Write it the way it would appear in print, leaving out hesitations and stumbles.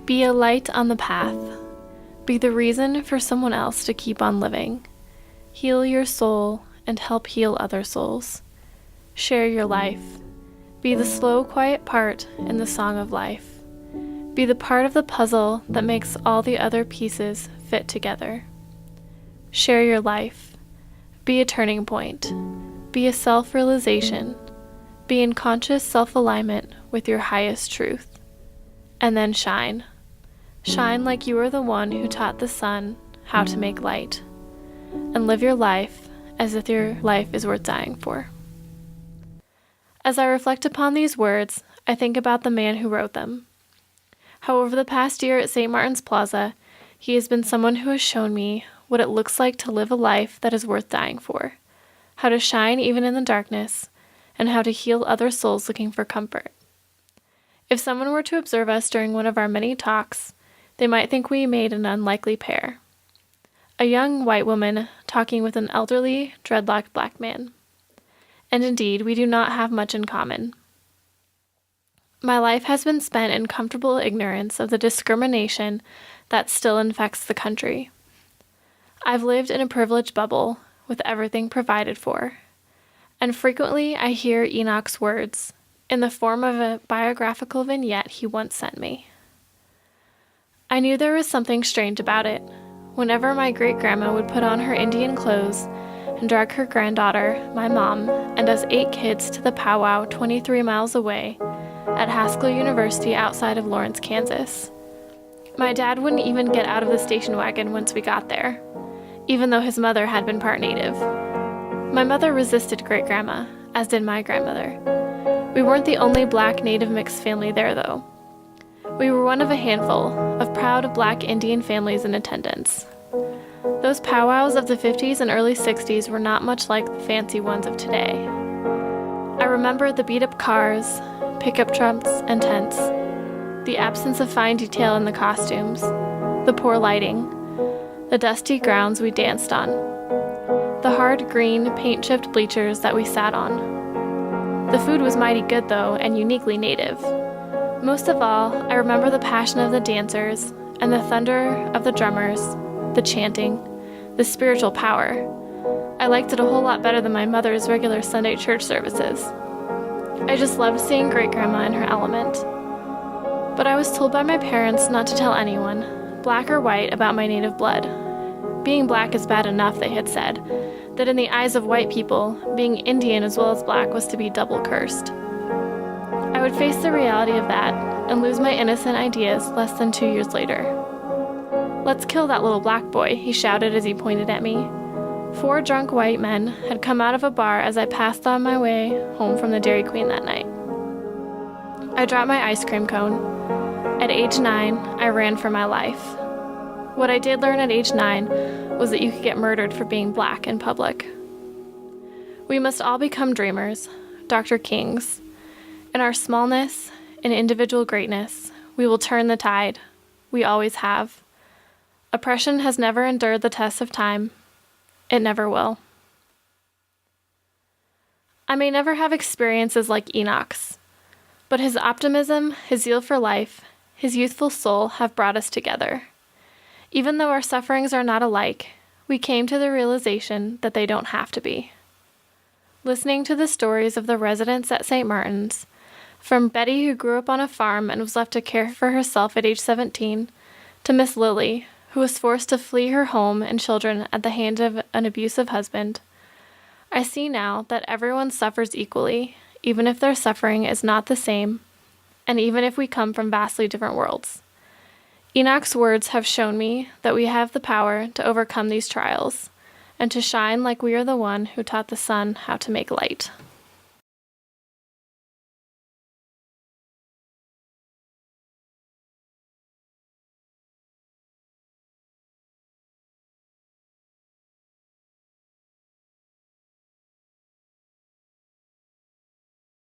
Be a light on the path. Be the reason for someone else to keep on living. Heal your soul and help heal other souls. Share your life. Be the slow, quiet part in the song of life. Be the part of the puzzle that makes all the other pieces fit together. Share your life. Be a turning point. Be a self-realization. Be in conscious self-alignment with your highest truth. And then shine. Shine like you are the one who taught the sun how to make light. And live your life as if your life is worth dying for. As I reflect upon these words, I think about the man who wrote them. How over the past year at St. Martin's Plaza, he has been someone who has shown me what it looks like to live a life that is worth dying for, how to shine even in the darkness, and how to heal other souls looking for comfort. If someone were to observe us during one of our many talks, they might think we made an unlikely pair. A young white woman talking with an elderly, dreadlocked black man. And indeed, we do not have much in common. My life has been spent in comfortable ignorance of the discrimination that still infects the country. I've lived in a privileged bubble with everything provided for, and frequently I hear Enoch's words in the form of a biographical vignette he once sent me. I knew there was something strange about it. Whenever my great-grandma would put on her Indian clothes and drag her granddaughter, my mom, and us 8 kids to the powwow 23 miles away at Haskell University outside of Lawrence, Kansas. My dad wouldn't even get out of the station wagon once we got there, even though his mother had been part native. My mother resisted great-grandma, as did my grandmother. We weren't the only black native mixed family there, though. We were one of a handful of proud black Indian families in attendance. Those powwows of the 50s and early 60s were not much like the fancy ones of today. I remember the beat-up cars, pickup trucks, and tents, the absence of fine detail in the costumes, the poor lighting, the dusty grounds we danced on, the hard green, paint-chipped bleachers that we sat on. The food was mighty good, though, and uniquely native. Most of all, I remember the passion of the dancers and the thunder of the drummers, the chanting, the spiritual power. I liked it a whole lot better than my mother's regular Sunday church services. I just loved seeing great-grandma in her element. But I was told by my parents not to tell anyone, black or white, about my native blood. Being black is bad enough, they had said, that in the eyes of white people, being Indian as well as black was to be double cursed. I would face the reality of that and lose my innocent ideas less than 2 years later. "Let's kill that little black boy," he shouted as he pointed at me. 4 drunk white men had come out of a bar as I passed on my way home from the Dairy Queen that night. I dropped my ice cream cone. At age 9, I ran for my life. What I did learn at age 9 was that you could get murdered for being black in public. We must all become dreamers, Dr. Kings. In our smallness, in individual greatness, we will turn the tide. We always have. Oppression has never endured the test of time. It never will. I may never have experiences like Enoch's, but his optimism, his zeal for life, his youthful soul have brought us together. Even though our sufferings are not alike, we came to the realization that they don't have to be. Listening to the stories of the residents at St. Martin's, from Betty, who grew up on a farm and was left to care for herself at age 17, to Miss Lily, who was forced to flee her home and children at the hand of an abusive husband, I see now that everyone suffers equally, even if their suffering is not the same, and even if we come from vastly different worlds. Enoch's words have shown me that we have the power to overcome these trials, and to shine like we are the one who taught the sun how to make light.